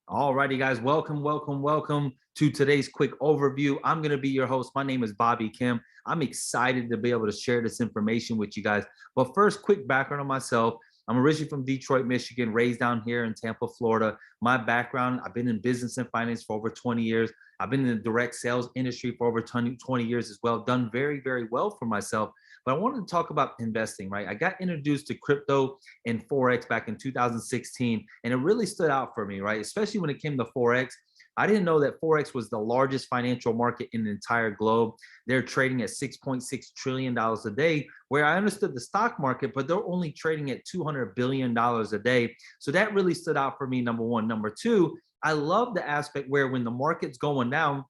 Alrighty, guys, welcome to today's quick overview. I'm going to be your host. My name is Bobby Kim. I'm excited to be able to share this information with you guys. But first, quick background on myself. I'm originally from Detroit, Michigan, raised down here in Tampa, Florida. My background, I've been in business and finance for over 20 years. I've been in the direct sales industry for over 20 years as well, done very, very well for myself. But I wanted to talk about investing, right? I got introduced to crypto and Forex back in 2016, and it really stood out for me, right? Especially when it came to Forex. I didn't know that Forex was the largest financial market in the entire globe. They're trading at $6.6 trillion a day, where I understood the stock market, but they're only trading at $200 billion a day. So that really stood out for me, number one. Number two, I love the aspect where when the market's going down,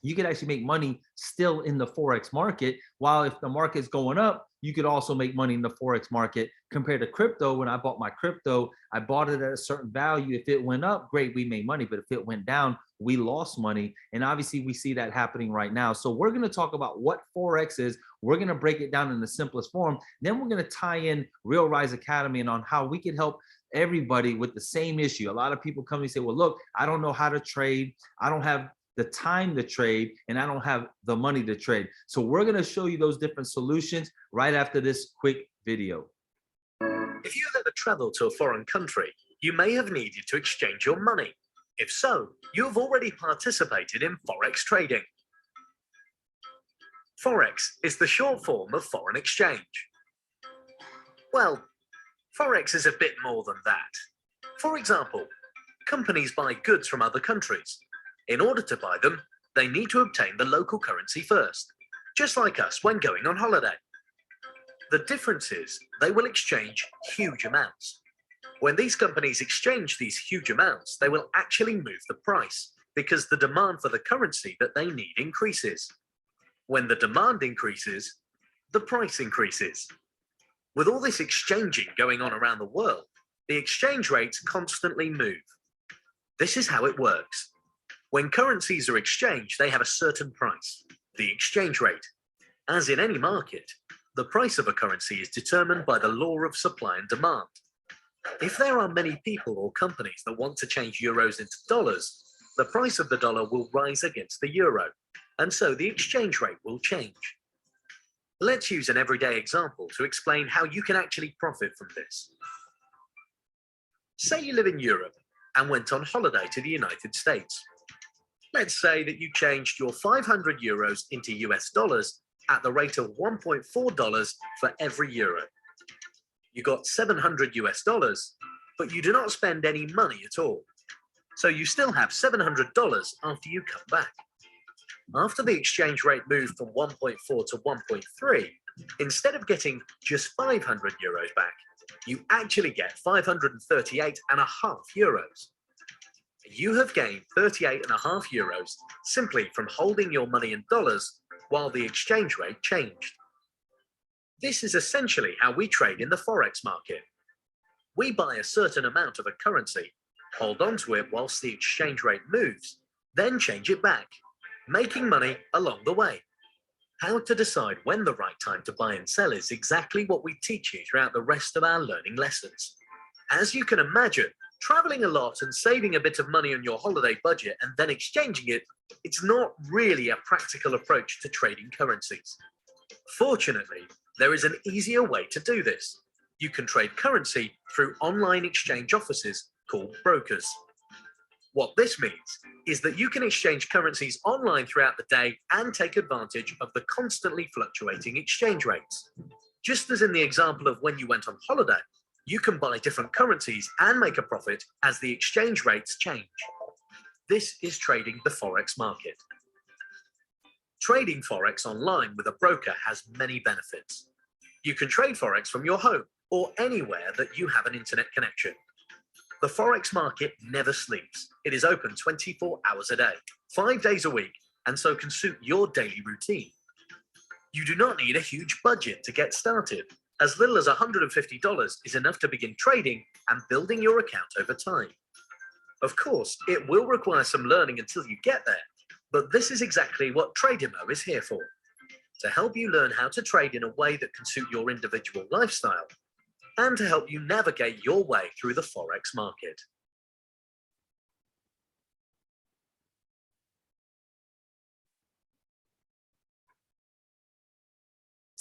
you could actually make money still in the Forex market. While if the market's going up, you could also make money in the Forex market compared to crypto. When I bought my crypto, I bought it at a certain value. If it went up, great, we made money. But if it went down, we lost money. And obviously we see that happening right now. So we're going to talk about what Forex is. We're going to break it down in the simplest form. Then we're going to tie in Real Rise Academy and on how we can help everybody with the same issue. A lot of people come and say, well, look, I don't know how to trade. I don't have the time to trade, and I don't have the money to trade. So we're going to show you those different solutions right after this quick video. If you've ever traveled to a foreign country, you may have needed to exchange your money. If so, you have already participated in Forex trading. Forex is the short form of foreign exchange. Well, Forex is a bit more than that. For example, companies buy goods from other countries. In order to buy them, they need to obtain the local currency first, just like us when going on holiday. The difference is they will exchange huge amounts. When these companies exchange these huge amounts, they will actually move the price because the demand for the currency that they need increases. When the demand increases, the price increases. With all this exchanging going on around the world, the exchange rates constantly move. This is how it works. When currencies are exchanged, they have a certain price, the exchange rate. As in any market, the price of a currency is determined by the law of supply and demand. If there are many people or companies that want to change euros into dollars, the price of the dollar will rise against the euro, and so the exchange rate will change. Let's use an everyday example to explain how you can actually profit from this. Say you live in Europe and went on holiday to the United States. Let's say that you changed your 500 euros into US dollars at the rate of $1.4 for every euro. You got 700 US dollars, but you do not spend any money at all. So you still have $700 after you come back. After the exchange rate moved from 1.4 to 1.3, instead of getting just 500 euros back, you actually get 538.5 euros. You have gained 38.5 euros simply from holding your money in dollars while the exchange rate changed. This is essentially how we trade in the Forex market. We buy a certain amount of a currency, hold on to it whilst the exchange rate moves, then change it back, making money along the way. How to decide when the right time to buy and sell is exactly what we teach you throughout the rest of our learning lessons. As you can imagine, traveling a lot and saving a bit of money on your holiday budget and then exchanging it, it's not really a practical approach to trading currencies. Fortunately, there is an easier way to do this. You can trade currency through online exchange offices called brokers. What this means is that you can exchange currencies online throughout the day and take advantage of the constantly fluctuating exchange rates. Just as in the example of when you went on holiday, you can buy different currencies and make a profit as the exchange rates change. This is trading the Forex market. Trading Forex online with a broker has many benefits. You can trade Forex from your home or anywhere that you have an internet connection. The Forex market never sleeps. It is open 24 hours a day, 5 days a week, and so can suit your daily routine. You do not need a huge budget to get started. As little as $150 is enough to begin trading and building your account over time. Of course, it will require some learning until you get there, but this is exactly what Tradimo is here for, to help you learn how to trade in a way that can suit your individual lifestyle and to help you navigate your way through the Forex market.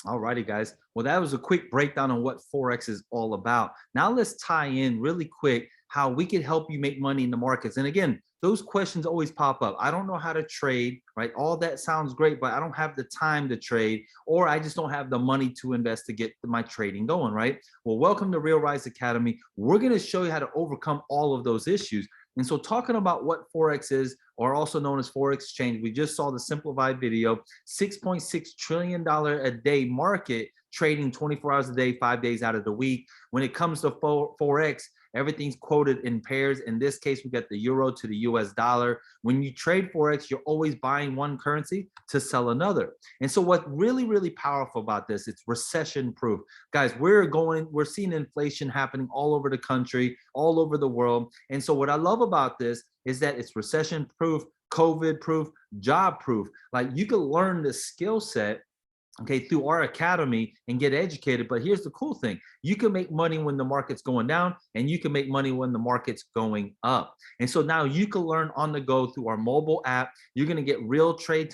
All righty, guys. Well, that was a quick breakdown on what Forex is all about. Now let's tie in really quick how we can help you make money in the markets. And again, those questions always pop up. I don't know how to trade, right? All that sounds great, but I don't have the time to trade, or I just don't have the money to invest to get my trading going, right? Well, welcome to Real Rise Academy. We're going to show you how to overcome all of those issues. And so talking about what Forex is, or also known as Forex exchange, we just saw the simplified video, $6.6 trillion a day market, trading 24 hours a day, 5 days out of the week. When it comes to Forex, everything's quoted in pairs. In this case, we got the euro to the US dollar. When you trade Forex, you're always buying one currency to sell another. And so what's really, really powerful about this, it's recession proof. Guys, we're seeing inflation happening all over the country, all over the world. And so what I love about this is that it's recession proof, COVID proof, job proof. Like you can learn the skill set, okay, through our academy and get educated. But here's the cool thing. You can make money when the market's going down, and you can make money when the market's going up. And so now you can learn on the go through our mobile app. You're going to get real trade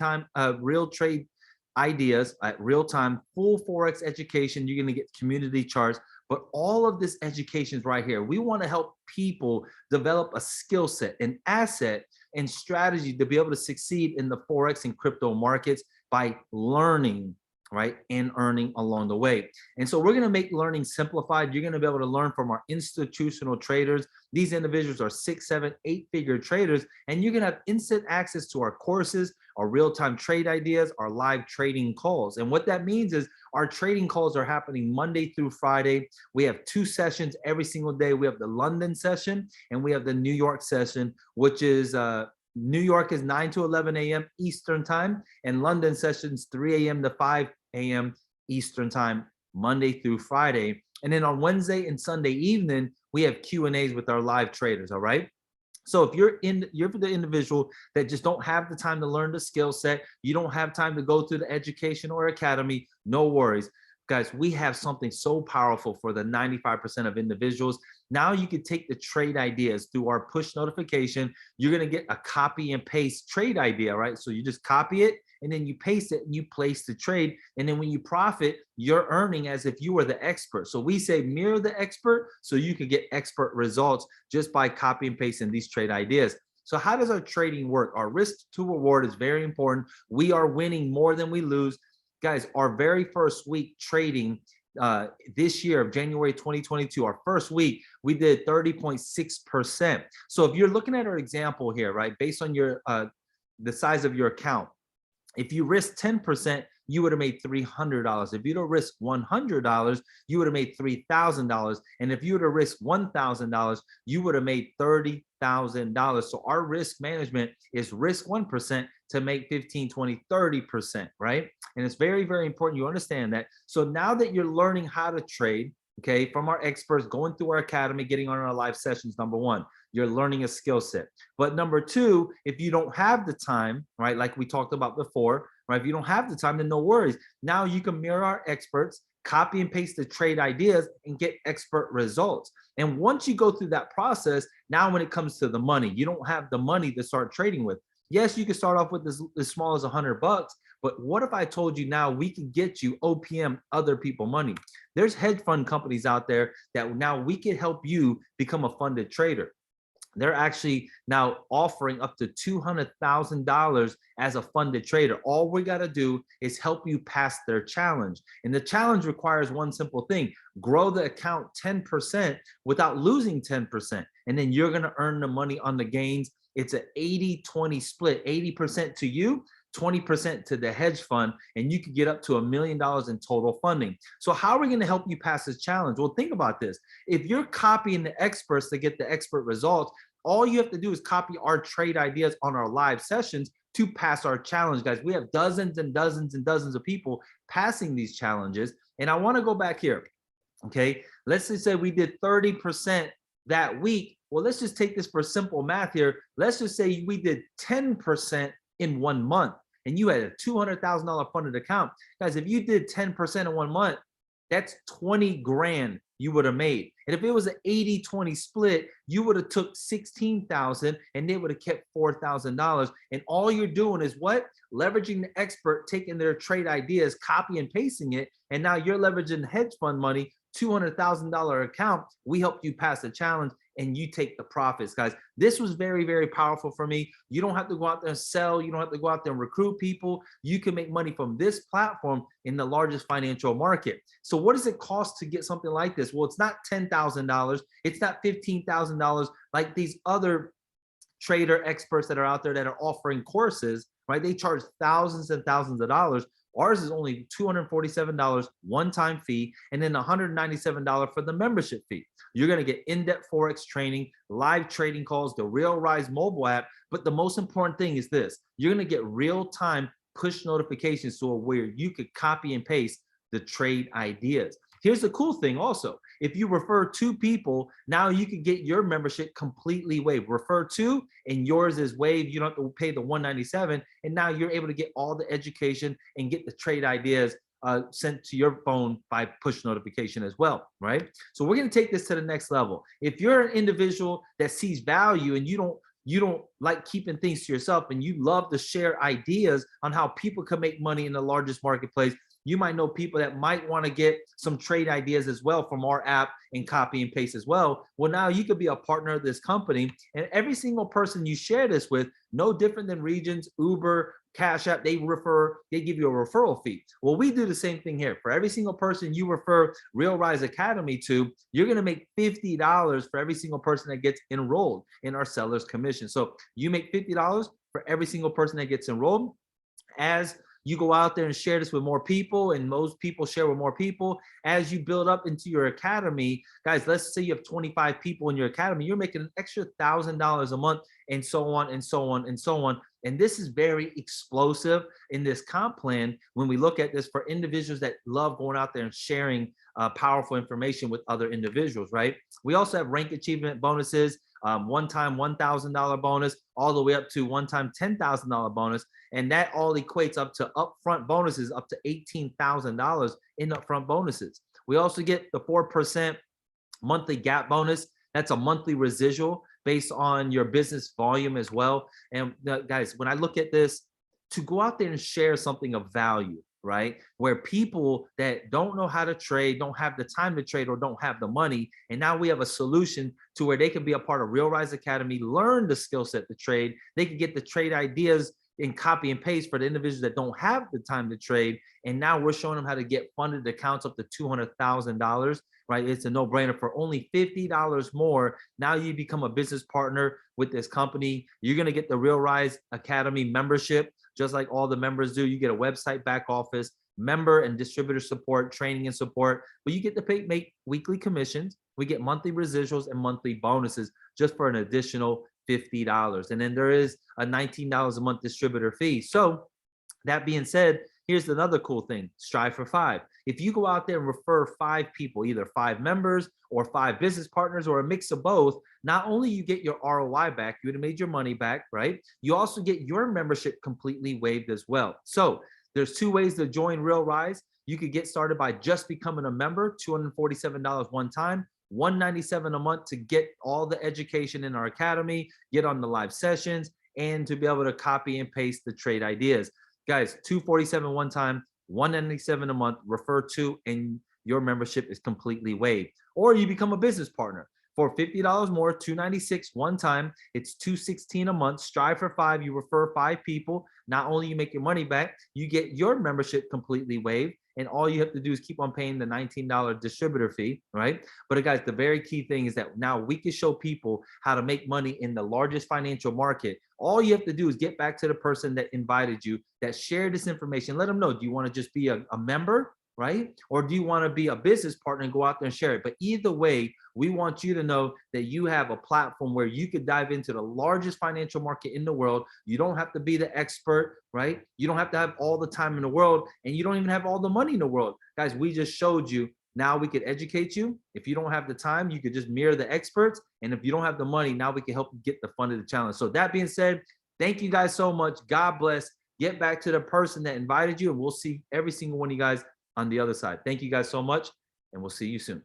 ideas at real time, full Forex education. You're going to get community charts, but all of this education is right here. We want to help people develop a skill set, an asset, and strategy to be able to succeed in the Forex and crypto markets by learning, right, and earning along the way. And so we're going to make learning simplified. You're going to be able to learn from our institutional traders. These individuals are 6, 7, 8-figure traders, and you're going to have instant access to our courses, our real-time trade ideas, our live trading calls. And what that means is our trading calls are happening Monday through Friday. We have 2 sessions every single day. We have the London session and we have the New York session, which is New York is 9 to 11 a.m. Eastern time, and London sessions 3 a.m. to 5 a.m. Eastern time, Monday through Friday. And then on Wednesday and Sunday evening, we have Q&As with our live traders, all right? So if you're the individual that just don't have the time to learn the skill set, you don't have time to go through the education or academy, no worries. Guys, we have something so powerful for the 95% of individuals. Now you can take the trade ideas through our push notification. You're going to get a copy and paste trade idea, right? So you just copy it and then you paste it and you place the trade. And then when you profit, you're earning as if you were the expert. So we say mirror the expert so you can get expert results just by copy and pasting these trade ideas. So how does our trading work? Our risk to reward is very important. We are winning more than we lose. Guys, our very first week trading this year of January 2022, our first week, we did 30.6%. So if you're looking at our example here, right, based on your the size of your account, if you risk 10%, you would have made $300. If you'd have risked $100, you would have made $3,000. And if you would have risked $1,000, you would have made $30,000. So our risk management is risk 1% to make 15, 20, 30%, right? And it's very, very important you understand that. So now that you're learning how to trade, okay, from our experts, going through our academy, getting on our live sessions, number one, you're learning a skill set. But number two, if you don't have the time, right, like we talked about before, right, if you don't have the time, then no worries. Now you can mirror our experts, copy and paste the trade ideas and get expert results. And once you go through that process, now when it comes to the money, you don't have the money to start trading with. Yes, you can start off with as small as $100, but what if I told you now we can get you OPM, other people money? There's hedge fund companies out there that now we can help you become a funded trader. They're actually now offering up to $200,000 as a funded trader. All we got to do is help you pass their challenge. And the challenge requires one simple thing: grow the account 10% without losing 10%. And then you're going to earn the money on the gains. It's an 80-20 split, 80% to you, 20% to the hedge fund, and you could get up to $1 million in total funding. So how are we going to help you pass this challenge? Well, think about this. If you're copying the experts to get the expert results, all you have to do is copy our trade ideas on our live sessions to pass our challenge, guys. We have dozens and dozens and dozens of people passing these challenges. And I want to go back here. Okay, let's just say we did 30% that week. Well, let's just take this for simple math here. Let's just say we did 10% in 1 month and you had a $200,000 funded account. Guys, if you did 10% in 1 month, that's 20 grand you would have made. And if it was an 80-20 split, you would have took 16,000 and they would have kept $4,000. And all you're doing is what? Leveraging the expert, taking their trade ideas, copy and pasting it. And now you're leveraging hedge fund money, $200,000 account. We helped you pass the challenge and you take the profits, guys. This was very, very powerful for me. You don't have to go out there and sell. You don't have to go out there and recruit people. You can make money from this platform in the largest financial market. So what does it cost to get something like this? Well, it's not $10,000. It's not $15,000 like these other trader experts that are out there that are offering courses, right? They charge thousands and thousands of dollars. Ours is only $247 one-time fee, and then $197 for the membership fee. You're going to get in-depth Forex training, live trading calls, the Real Rise mobile app. But the most important thing is this: you're going to get real-time push notifications to where you could copy and paste the trade ideas. Here's the cool thing also. If you refer 2 people, now you can get your membership completely waived. Refer 2 and yours is waived. You don't have to pay the $197. And now you're able to get all the education and get the trade ideas sent to your phone by push notification as well, right? So we're going to take this to the next level. If you're an individual that sees value and you don't like keeping things to yourself and you love to share ideas on how people can make money in the largest marketplace, you might know people that might want to get some trade ideas as well from our app and copy and paste as well. Well, now you could be a partner of this company, and every single person you share this with, no different than Regions, Uber, Cash App, they give you a referral fee. Well, we do the same thing here. For every single person you refer Real Rise Academy to, you're going to make $50 for every single person that gets enrolled in our seller's commission. So you make $50 for every single person that gets enrolled. As you go out there and share this with more people, and most people share with more people, as you build up into your academy, guys, let's say you have 25 people in your academy, you're making an extra $1,000 a month, and so on and so on and so on. And this is very explosive in this comp plan when we look at this for individuals that love going out there and sharing powerful information with other individuals, right? We also have rank achievement bonuses, one-time $1,000 bonus, all the way up to one-time $10,000 bonus. And that all equates up to upfront bonuses up to $18,000 in upfront bonuses. We also get the 4% monthly gap bonus. That's a monthly residual based on your business volume as well. And guys, when I look at this, to go out there and share something of value, right? Where people that don't know how to trade, don't have the time to trade, or don't have the money. And now we have a solution to where they can be a part of Real Rise Academy, learn the skill set to trade. They can get the trade ideas and copy and paste for the individuals that don't have the time to trade. And now we're showing them how to get funded accounts up to $200,000, right? It's a no-brainer. For only $50 more, now you become a business partner with this company. You're going to get the Real Rise Academy membership, just like all the members do. You get a website, back office, member and distributor support, training and support, but you get to make weekly commissions. We get monthly residuals and monthly bonuses just for an additional $50. And then there is a $19 a month distributor fee. So that being said, here's another cool thing: Strive for 5. If you go out there and refer 5 people, either 5 members or 5 business partners or a mix of both, not only you get your ROI back, you would have made your money back, right? You also get your membership completely waived as well. So there's 2 ways to join Real Rise. You could get started by just becoming a member, $247 one time, $197 a month to get all the education in our academy, get on the live sessions, and to be able to copy and paste the trade ideas. Guys, $247 one time, $197 a month, refer to, and your membership is completely waived. Or you become a business partner for $50 more, $296 one time, it's $216 a month. Strive for 5, you refer 5 people. Not only you make your money back, you get your membership completely waived, and all you have to do is keep on paying the $19 distributor fee, right? But guys, the very key thing is that now we can show people how to make money in the largest financial market. All you have to do is get back to the person that invited you, that shared this information. Let them know, do you want to just be a member, right? Or do you want to be a business partner and go out there and share it? But either way, we want you to know that you have a platform where you could dive into the largest financial market in the world. You don't have to be the expert, right? You don't have to have all the time in the world, and you don't even have all the money in the world. Guys, we just showed you. Now we could educate you. If you don't have the time, you could just mirror the experts. And if you don't have the money, now we can help you get the fund of the challenge. So that being said, thank you guys so much. God bless. Get back to the person that invited you, and we'll see every single one of you guys on the other side. Thank you guys so much, and we'll see you soon.